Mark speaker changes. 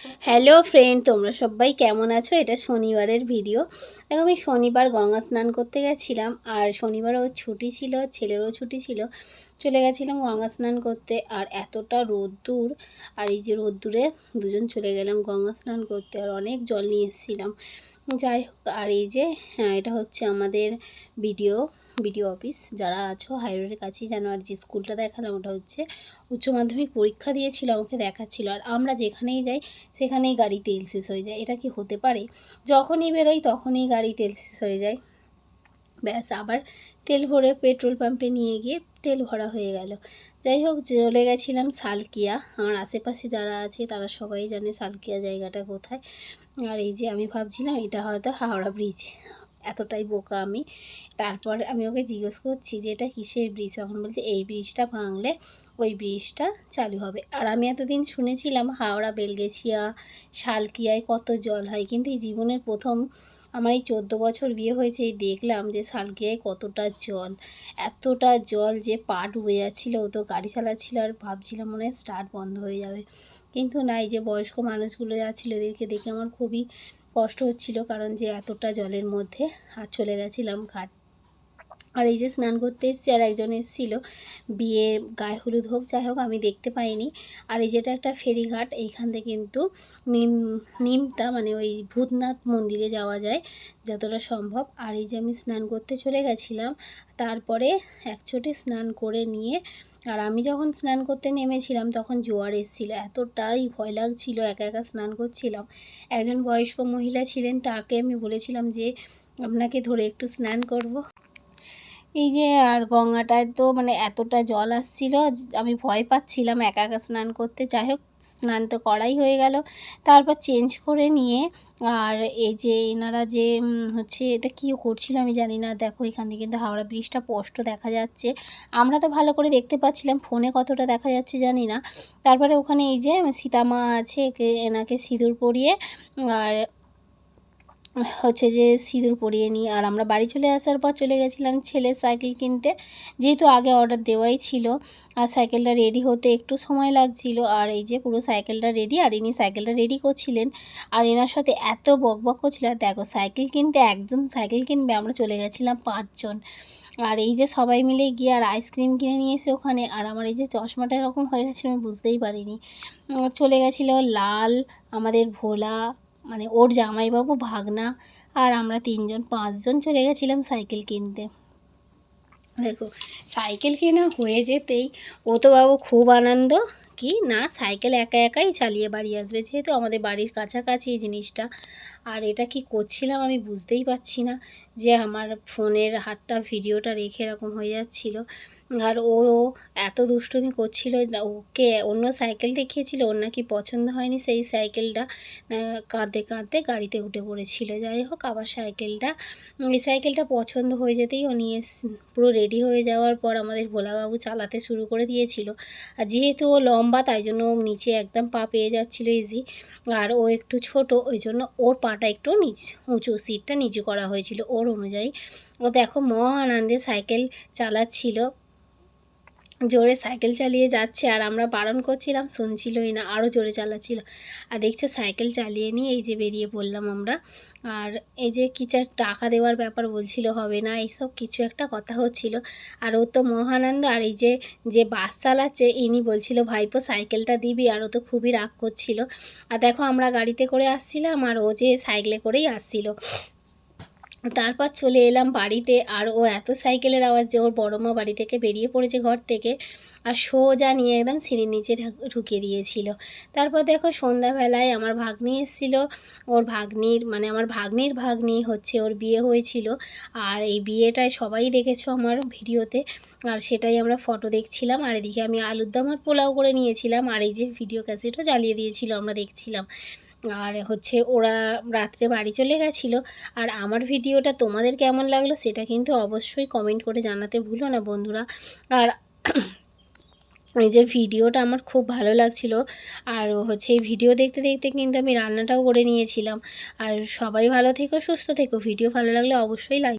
Speaker 1: Hello friend, তোমরা সবাই কেমন আছো? এটা শনিবারের ভিডিও। দেখো, আমি শনিবার গঙ্গা স্নান করতে গেছিলাম, আর শনিবারও ছুটি ছিল, ছেলেরও ছুটি ছিল। চলে গেছিলাম গঙ্গা স্নান করতে, আর এতটা রোদ্দুর, আর এই যে রোদ্দুরে দুজন চলে গেলাম গঙ্গা স্নান করতে, আর অনেক জল নিয়ে এসেছিলাম। যাই হোক, আর এই যে এটা হচ্ছে আমাদের বিডিও অফিস। যারা আছো হাইরোডের কাছেই জানো। আর যে স্কুলটা দেখালাম ওটা হচ্ছে উচ্চ মাধ্যমিক পরীক্ষা দিয়েছিল, আমাকে দেখাচ্ছিল। আর আমরা যেখানেই যাই সেখানেই গাড়ি তেল শেষ হয়ে যায়। এটা কি হতে পারে? যখনই বেরোই তখনই গাড়ি তেল শেষ হয়ে যায়। ব্যাস, আবার তেল ভরে পেট্রোল পাম্পে নিয়ে গিয়ে তেল ভরা হয়ে গেল। যাই হোক, চলে গেছিলাম সালকিয়া। আমার আশেপাশে যারা আছে তারা সবাই জানে সালকিয়া জায়গাটা কোথায়। আর এই যে আমি ভাবছিলাম এটা হয়তো হাওড়া ব্রিজ, এতটাই বোকা আমি। তারপর আমি ওকে জিজ্ঞেস করছি যে এটা কিসের ব্রিজ, তখন বলছে এই ব্রিজটা ভাঙলে ওই ব্রিজটা চালু হবে। আর আমি এতদিন শুনেছিলাম হাওড়া বেলগেছিয়া সালকিয়ায় কত জল হয়, কিন্তু এই জীবনের প্রথম আমার এই 14 বছর বিয়ে হয়েছে, এই দেখলাম যে সালকিয়ায় কতটা জল। এতটা জল যে পা ডুবে যাচ্ছিলো। ও তো গাড়ি চালাচ্ছিল, আর ভাবছিলাম মনে হয় স্টার্ট বন্ধ হয়ে যাবে, কিন্তু না। এই যে বয়স্ক মানুষগুলো যাচ্ছিলো, এদেরকে দেখে আমার খুবই কষ্ট হচ্ছিল, কারণ যে এতটা জলের মধ্যে। আর চলে গেছিলাম ঘাট। আর এই যে স্নান করতে এসেছি, আর একজন এসেছিলো বিয়ে গায়ে হলুদ হোক, যাই হোক আমি দেখতে পাইনি। আর এই যেটা একটা ফেরিঘাট, এইখান থেকে কিন্তু নিমতা মানে ওই ভূতনাথ মন্দিরে যাওয়া যায় যতটা সম্ভব। আর এই যে আমি স্নান করতে চলে গেছিলাম, তারপরে একচোটে স্নান করে নিয়ে, আর আমি যখন স্নান করতে নেমেছিলাম তখন জোয়ার এসেছিলো। এতটাই ভয় লাগছিল, একা একা স্নান করছিলাম। একজন বয়স্ক মহিলা ছিলেন, তাকে আমি বলেছিলাম যে আপনাকে ধরে একটু স্নান করব। এই যে আর গঙ্গাটায় তো মানে এতটা জল আসছিল, আমি ভয় পাচ্ছিলাম একা একা স্নান করতে। যাই হোক, স্নান তো করাই হয়ে গেল। তারপর চেঞ্জ করে নিয়ে, আর এই যে এনারা যে হচ্ছে এটা কী করছিল আমি জানি না। দেখো, এখান থেকে কিন্তু হাওড়া ব্রিজটা স্পষ্ট দেখা যাচ্ছে। আমরা তো ভালো করে দেখতে পাচ্ছিলাম, ফোনে কতটা দেখা যাচ্ছে জানি না। তারপরে ওখানে এই যে সীতামা আছে, এনাকে সিঁদুর পরিয়ে, আর হচ্ছে যে সিঁদুর পরিয়ে নিই। আর আমরা বাড়ি চলে আসার পর চলে গেছিলাম ছেলের সাইকেল কিনতে, যেহেতু আগে অর্ডার দেওয়াই ছিল। আর সাইকেলটা রেডি হতে একটু সময় লাগছিল। আর এই যে পুরো সাইকেলটা রেডি, আর ইনি সাইকেলটা রেডি করছিলেন, আর এনার সাথে এত বকবক করছিল। আর দেখো, সাইকেল কিনতে একজন সাইকেল কিনবে, আমরা চলে গেছিলাম 5 জন। আর এই যে সবাই মিলে গিয়ে আর আইসক্রিম কিনে নিয়ে এসে ওখানে, আর আমার এই যে চশমাটা এরকম হয়ে গেছিলো আমি বুঝতেই পারিনি। চলে গেছিলো লাল, আমাদের ভোলা, মানে ওর জামাইবাবু, ভাগনা, আর আমরা 5 জন চলে গেছিলাম সাইকেল কিনতে। দেখো, সাইকেল কেনা হয়ে যেতেই ও তো বাবু খুব আনন্দ, কি না সাইকেল একা একাই চালিয়ে বাড়ি আসবে, যেহেতু আমাদের বাড়ির কাছাকাছি এই জিনিসটা। আর এটা কি করছিলাম আমি বুঝতেই পারছি না, যে আমার ফোনের হাতটা ভিডিওটা রেখে এরকম হয়ে যাচ্ছিল। আর ও এত দুষ্টুমি করছিল, ওকে অন্য সাইকেল দেখিয়েছিল, ওর নাকি পছন্দ হয়নি সেই সাইকেলটা। কাঁদতে কাঁদতে গাড়িতে উঠে পড়েছিল। যাই হোক, আবার এই সাইকেলটা পছন্দ হয়ে যেতেই ও নিয়ে পুরো রেডি হয়ে যাওয়ার পর আমাদের ভোলাবাবু চালাতে শুরু করে দিয়েছিল। আর যেহেতু ও লম্বা, তাই জন্য ও নিচে একদম পা পেয়ে যাচ্ছিলো ইজি। আর ও একটু ছোট, ওই জন্য ওর পাটা একটু উঁচু, সিটটা নিচু করা হয়েছিল ওর অনুযায়ী। ও দেখো মহা আনন্দে সাইকেল চালাচ্ছিল, জোরে সাইকেল চালিয়ে যাচ্ছে। আর আমরা বারণ করছিলাম, শুনছিলই না, আরও জোরে চালাচ্ছিল। আর দেখছো সাইকেল চালিয়ে নিয়ে এই যে বেরিয়ে পড়লাম আমরা। আর এই যে কিছু টাকা দেওয়ার ব্যাপার বলছিল, হবে না, এইসব কিছু একটা কথা হচ্ছিল। আর ও তো মহানন্দ। আর এই যে বাস চালাচ্ছে ইনি বলছিল ভাইপো সাইকেলটা দিবি, আর ও তো খুবই রাগ করছিল। আর দেখো, আমরা গাড়িতে করে আসছিলাম, আর ও যে সাইকেলে করেই আসছিল। তারপর চলে এলাম বাড়িতে। আর ও এত সাইকেলের আওয়াজ যে ওর বড় মা বাড়ি থেকে বেরিয়ে পড়েছে ঘর থেকে, আর সোজা নিয়ে একদম সিঁড়ির নিচে ঢুকিয়ে দিয়েছিল। তারপর দেখো, সন্ধ্যাবেলায় আমার ভাগ্নি এসেছিলো। ওর ভাগ্নির মানে আমার ভাগ্নির ভাগ্নি হচ্ছে, ওর বিয়ে হয়েছিল। আর এই বিয়েটায় সবাই দেখেছো আমার ভিডিওতে, আর সেটাই আমরা ফটো দেখছিলাম। আর এদিকে আমি আলুর দম আর পোলাও করে নিয়েছিলাম, আর এই যে ভিডিও ক্যাসেটও জ্বালিয়ে দিয়েছিল, আমরা দেখছিলাম। আর হচ্ছে ওরা রাত্রে বাড়ি চলে গেছিলো। আর আমার ভিডিওটা তোমাদের কেমন লাগলো সেটা কিন্তু অবশ্যই কমেন্ট করে জানাতে ভুলো না বন্ধুরা। আর এই যে ভিডিওটা আমার খুব ভালো লাগছিল। আর হচ্ছে এই ভিডিও দেখতে দেখতে কিন্তু আমি রান্নাটাও করে নিয়েছিলাম। আর সবাই ভালো থেকো, সুস্থ থেকো। ভিডিও ভালো লাগলে অবশ্যই লাইক